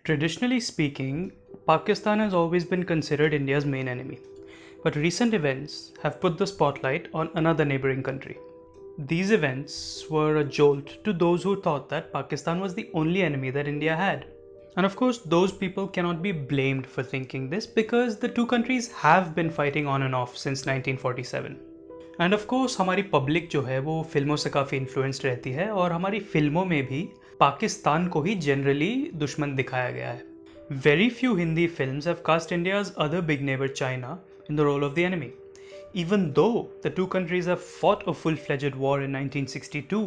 Traditionally speaking, Pakistan has always been considered India's main enemy, but recent events have put the spotlight on another neighboring country. These events were a jolt to those who thought that Pakistan was the only enemy that India had. And of course, those people cannot be blamed for thinking this because the two countries have been fighting on and off since 1947. End of course हमारी public जो है वो फिल्मों से काफ़ी influenced रहती है और हमारी फिल्मों में भी पाकिस्तान को ही जनरली दुश्मन दिखाया गया है. Very few Hindi films have cast India's other big neighbour China in the role of the enemy. Even though the two countries have fought a full-fledged war in 1962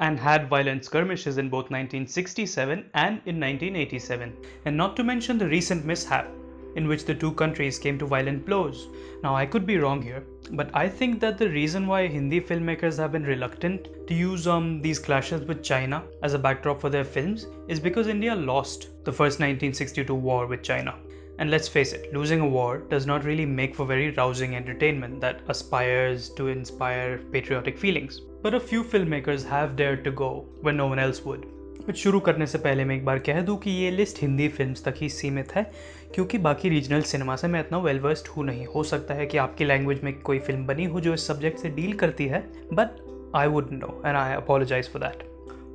and had violent skirmishes in both 1967 and in 1987, and not to mention the recent mishap in which the two countries came to violent blows. Now, I could be wrong here, but I think that the reason why Hindi filmmakers have been reluctant to use these clashes with China as a backdrop for their films is because India lost the first 1962 war with China. And let's face it, losing a war does not really make for very rousing entertainment that aspires to inspire patriotic feelings. But a few filmmakers have dared to go when no one else would. But शुरू करने से पहले मैं एक बार कह दूं कि ये लिस्ट हिंदी फिल्म्स तक ही सीमित है क्योंकि बाकी रीजनल सिनेमा से मैं इतना वेल वर्स्ड हूँ नहीं. हो सकता है कि आपकी लैंग्वेज में कोई फिल्म बनी हो जो इस सब्जेक्ट से डील करती है, but I wouldn't know and I apologise for that.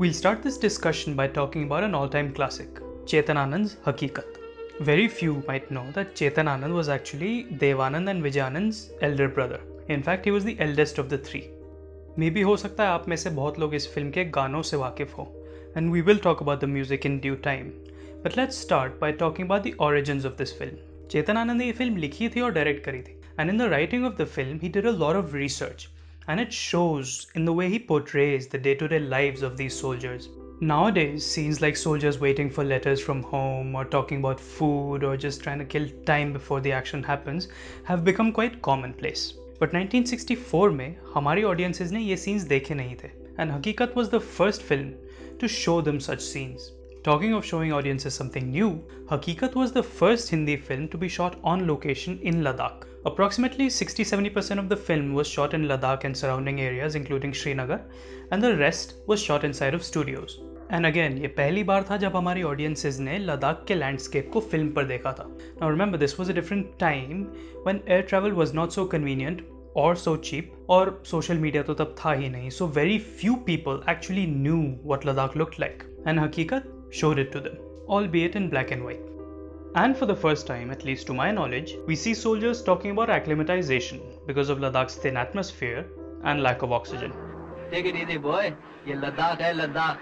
We'll start this discussion by talking about an all time classic, Chetan Anand's Haqeeqat. Very few might know that Chetan Anand was actually Dev Anand and Vijay Anand's elder brother. In fact, he was the eldest of the three. Maybe हो सकता है आप में से बहुत लोग इस film के गानों से वाकिफ हो, and we will talk about the music in due time. But let's start by talking about the origins of this film. Chetan Anand ने ये फिल्म लिखी थी और डायरेक्ट करी थी, and in the writing of the film, he did a lot of research, and it shows in the way he portrays the day-to-day lives of these soldiers. Nowadays, scenes like soldiers waiting for letters from home or talking about food or just trying to kill time before the action happens have become quite commonplace. But 1964 में हमारी audiences ने ये scenes देखे नहीं थे, and हकीकत was the first film to show them such scenes. Talking of showing audiences something new, Hakikat was the first Hindi film to be shot on location in Ladakh. Approximately 60-70% of the film was shot in Ladakh and surrounding areas including Srinagar, and the rest was shot inside of studios. And again, ये पहली बार था जब हमारी audiences ने लद्दाख के landscape को film पर देखा था. Now remember, this was a different time when air travel was not so convenient or so cheap, और social media तो तब था ही नहीं, so very few people actually knew what Ladakh looked like. And हकीकत showed it to them, albeit in black and white. And for the first time, at least to my knowledge, we see soldiers talking about acclimatization because of Ladakh's thin atmosphere and lack of oxygen. Take it easy, boy. ये लद्दाख है, Ladakh.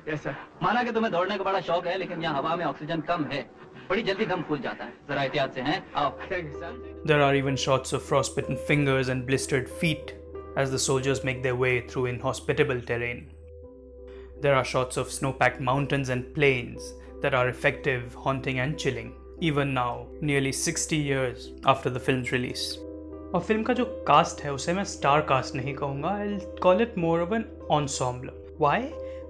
Yes, sir. माना कि तुम्हें दौड़ने का बड़ा शौक है, लेकिन यहाँ हवा में ऑक्सीजन कम है. बड़ी जल्दी दम फूल जाता है. जरा एहतियात से हैं. आओ. Thank you, sir. There are even shots of frostbitten fingers and blistered feet as the soldiers make their way through inhospitable terrain. There are shots of snow-packed mountains and plains that are effective, haunting and chilling, even now, nearly 60 years after the film's release. और film का जो cast है उसे मैं star cast नहीं कहूँगा, I'll call it more of an ensemble. Why?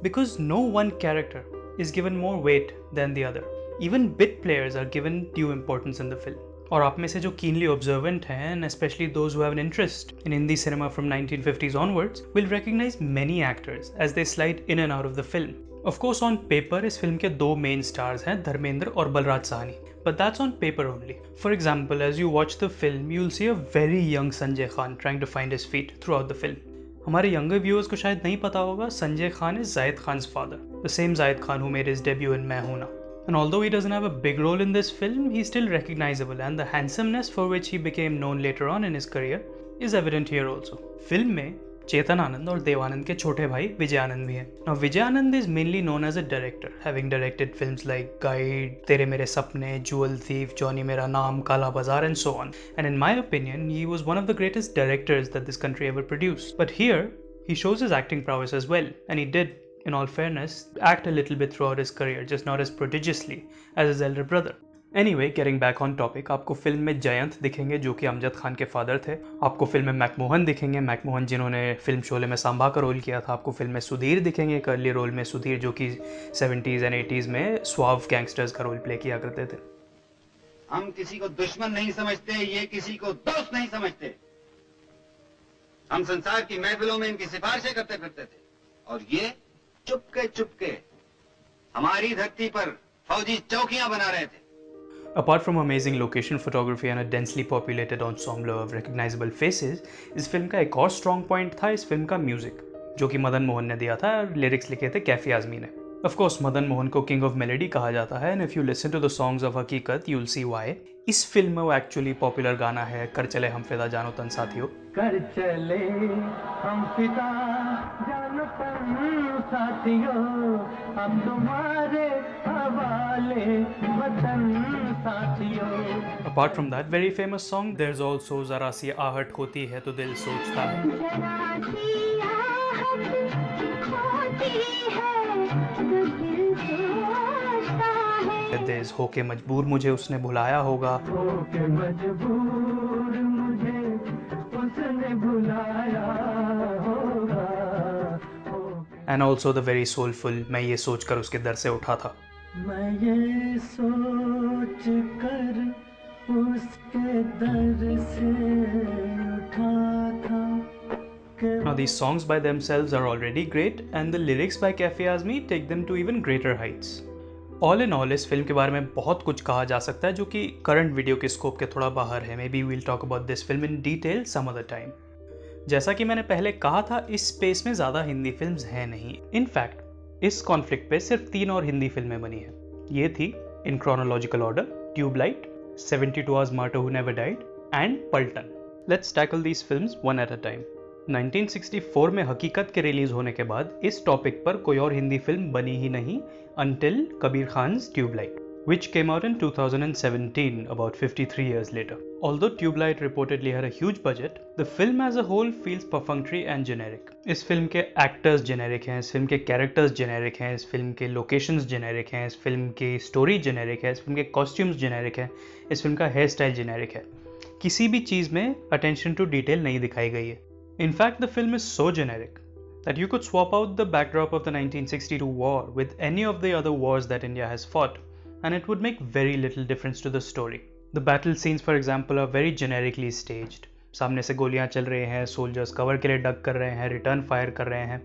Because no one character is given more weight than the other. Even bit players are given due importance in the film. और आप में से जो keenly observant हैं, and especially those who have an interest in Hindi cinema from 1950s onwards, will recognize many actors as they slide in and out of the film. Of course, on paper, इस film के दो main stars हैं, धर्मेंद्र और Balraj Sahni. But that's on paper only. For example, as you watch the film, you'll see a very young Sanjay Khan trying to find his feet throughout the film. हमारे younger viewers को शायद नहीं पता होगा, Sanjay Khan is Zayed Khan's father, the same Zayed Khan who made his debut in मैं हूं ना. And although he doesn't have a big role in this film, he's still recognizable, and the handsomeness for which he became known later on in his career is evident here also. Film में चेतन आनंद और देव आनंद के छोटे भाई विजय आनंद भी हैं. Now Vijay Anand is mainly known as a director, having directed films like Guide, तेरे मेरे सपने, Jewel Thief, Johnny मेरा नाम, काला बाजार and so on. And in my opinion, he was one of the greatest directors that this country ever produced. But here, he shows his acting prowess as well, and he did, in all fairness, act a little bit throughout his career, just not as prodigiously as his elder brother. Anyway, getting back on topic, आपको film में जयंत दिखेंगे जो कि अमजद खान के father थे. आपको film में McMahon दिखेंगे, मैकमोहन जिन्होंने फिल्म शोले में सांबा का रोल किया था. आपको फिल्म में सुधीर दिखेंगे, एक अर्ली रोल में सुधीर जो कि 70s and 80s में स्वाव गैंगस्टर्स का रोल प्ले किया करते थे. हम किसी को दुश्मन नहीं समझते, ये किसी को दोस्त नहीं समझते. हम संसार की महफिलों में इनकी सिफारिशें करते फिरते थे, और ये चुपके चुपके हमारी धरती पर फौजी चौकियां बना रहे थे। Apart from amazing location photography and a densely populated ensemble of recognizable faces, इस फिल्म का एक और strong point था इस फिल्म का म्यूजिक, जो कि मदन मोहन ने दिया था और लिरिक्स लिखे थे कैफी आजमी ने। Of course, मदन मोहन को किंग ऑफ मेलोडी कहा जाता है, and if you listen to the songs of हकीकत, you'll see why. इस फिल्म में वो एक्चुअली पॉपुलर गाना है कर चले हम फिदा जानो तन साथियों। कर चले हम फिदा जानो तन साथियों, हम तुम्हारे हवाले वतन साथियों। Apart from that very famous song, there's also ज़रा सी आहट होती है तो दिल सोचता है। जरा सी आहट होती है तो दिल सोचता है। There's होके मजबूर मुझे उसने भुलाया होगा। होके मजबूर मुझे उसने भुलाया होगा। And also the very soulful मैं ये सोच कर उसके दर से उठा था। मैं ये सोच कर उसके दर से उठा था। Now these songs by themselves are already great and the lyrics by Kafi Azmi take them to even greater heights. All in all इस फिल्म के बारे में बहुत कुछ कहा जा सकता है जो कि करंट वीडियो के स्कोप के थोड़ा बाहर है। Maybe we'll talk about this film in detail some other time. जैसा कि मैंने पहले कहा था, इस स्पेस में ज़्यादा हिंदी फिल्म्स हैं नहीं। इनफैक्ट इस कॉन्फ्लिक्ट पे सिर्फ 3 और हिंदी फिल्में बनी हैं। ये थी in chronological order Tubelight, 72 Hours Martyr Who Never Died and Paltan. Let's tackle these films one at a time. 1964 में हकीकत के रिलीज होने के बाद इस टॉपिक पर कोई और हिंदी फिल्म बनी ही नहीं until Kabir Khan's Tubelight, which came out in 2017, about 53 years later. Although Tubelight reportedly had a huge budget, the film as a whole feels perfunctory and generic. इस फिल्म के एक्टर्स जेनेरिक हैं, इस film के characters generic हैं, इस film के locations generic हैं, इस फिल्म की स्टोरी जेनेरिक है, इस फिल्म के कॉस्ट्यूम्स जेनेरिक हैं, इस फिल्म का हेयर स्टाइल जेनेरिक है। किसी भी चीज़ में अटेंशन टू डिटेल नहीं दिखाई गई है। In fact, the film is so generic that you could swap out the backdrop of the 1962 war with any of the other wars that India has fought, and it would make very little difference to the story. The battle scenes, for example, are very generically staged. सामने से गोलियां चल रहे हैं, soldiers cover के लिए डग कर रहे हैं, return fire कर रहे हैं.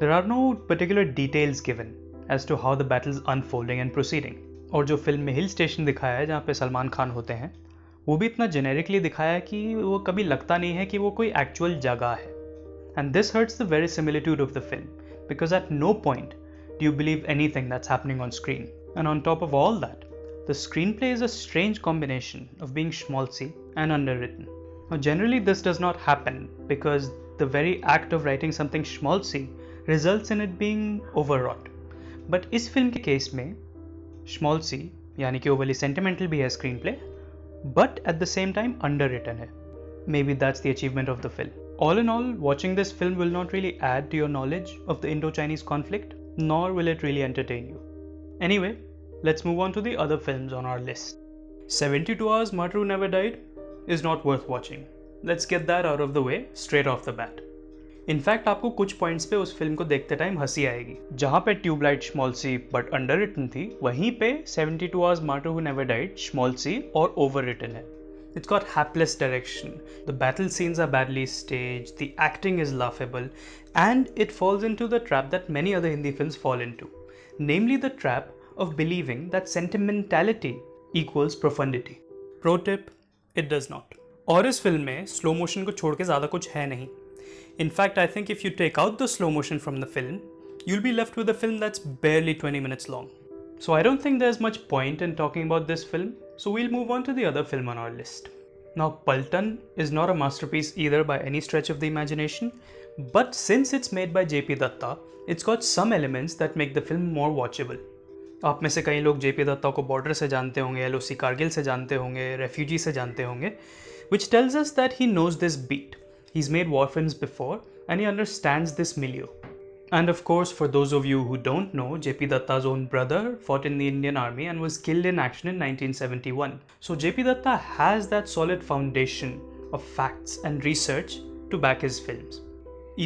There are no particular details given as to how the battle is unfolding and proceeding. और जो फिल्म में हिल स्टेशन दिखाया है जहाँ पे सलमान खान होते हैं, वो भी इतना जेनेरिकली दिखाया है कि वो कभी लगता नहीं है कि वो कोई एक्चुअल जगह है। And this hurts the verisimilitude of the film, because at no point do you believe anything that's happening on screen. And on top of all that, the screenplay is a strange combination of being schmaltzy and underwritten. Now generally this does not happen because the very act of writing something schmaltzy results in it being overwrought. But इस film के case में schmaltzy यानी कि overly sentimental भी है screenplay, but at the same time underwritten है. Maybe that's the achievement of the film. All in all, watching this film will not really add to your knowledge of the Indo-Chinese conflict, nor will it really entertain you. Anyway, let's move on to the other films on our list. 72 Hours Martyr Who Never Died is not worth watching. Let's get that out of the way straight off the bat. In fact आपको कुछ points पे उस film को देखते time हंसी आएगी। जहाँ पे ट्यूबलाइट schmaltzy बट अंडररिटन थी, वहीं पे 72 Hours Martyr Who Never Died schmaltzy और overwritten है। It's got hapless direction, the battle scenes are badly staged, the acting is laughable, and it falls into the trap that many other Hindi films fall into, namely the trap of believing that sentimentality equals profundity. Pro tip, it does not. और इस film में slow motion को छोड़ के ज़्यादा कुछ है नहीं। In fact, I think if you take out the slow motion from the film, you'll be left with a film that's barely 20 minutes long. So I don't think there's much point in talking about this film, so we'll move on to the other film on our list. Now, Paltan is not a masterpiece either by any stretch of the imagination, but since it's made by JP Datta, it's got some elements that make the film more watchable. आप में से कई लोग JP Datta को border से जानते होंगे, LOC Kargil से जानते होंगे, रेफ्यूजी से जानते होंगे, which tells us that he knows this beat. He's made war films before and he understands this milieu. And of course, for those of you who don't know, JP Datta's own brother fought in the Indian Army and was killed in action in 1971. So JP Datta has that solid foundation of facts and research to back his films.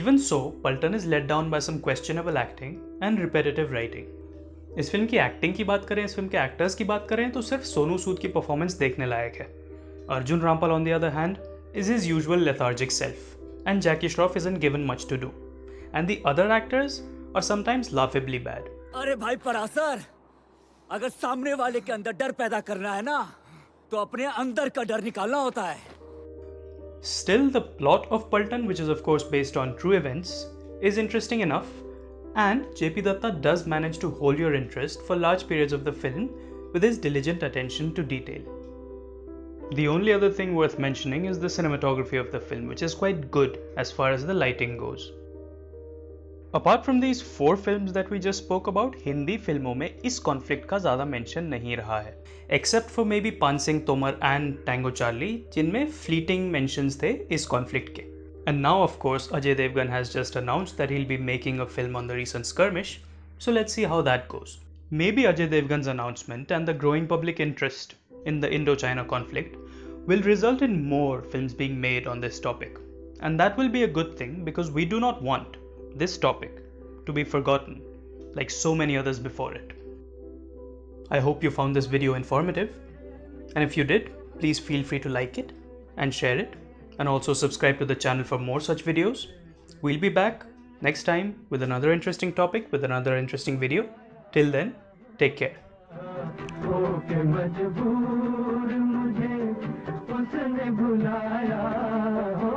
Even so, Paltan is let down by some questionable acting and repetitive writing. इस film की acting की बात करें, इस film के actors की बात करें तो सिर्फ सोनू सूद की परफॉर्मेंस देखने लायक है। Arjun Rampal on the other hand is his usual lethargic self, and Jackie Shroff isn't given much to do, and the other actors are sometimes laughably bad. अरे भाई परासर, अगर सामने वाले के अंदर डर पैदा करना है ना, तो अपने अंदर का डर निकालना होता है। Still, the plot of Paltan, which is of course based on true events, is interesting enough, and JP Datta does manage to hold your interest for large periods of the film with his diligent attention to detail. The only other thing worth mentioning is the cinematography of the film, which is quite good as far as the lighting goes. Apart from these 4 films that we just spoke about, Hindi फिल्मों में इस conflict का ज़्यादा mention नहीं रहा है, except for maybe Pansing Tomar and Tango Charlie, जिनमें fleeting mentions थे इस conflict के. And now of course Ajay Devgan has just announced that he'll be making a film on the recent skirmish, so let's see how that goes. Maybe Ajay Devgan's announcement and the growing public interest in the Indo-China conflict will result in more films being made on this topic. And that will be a good thing, because we do not want this topic to be forgotten like so many others before it. I hope you found this video informative, and if you did, please feel free to like it and share it, and also subscribe to the channel for more such videos. We'll be back next time with another interesting topic, with another interesting video. Till then, take care. होके मजबूर मुझे उसने बुलाया हो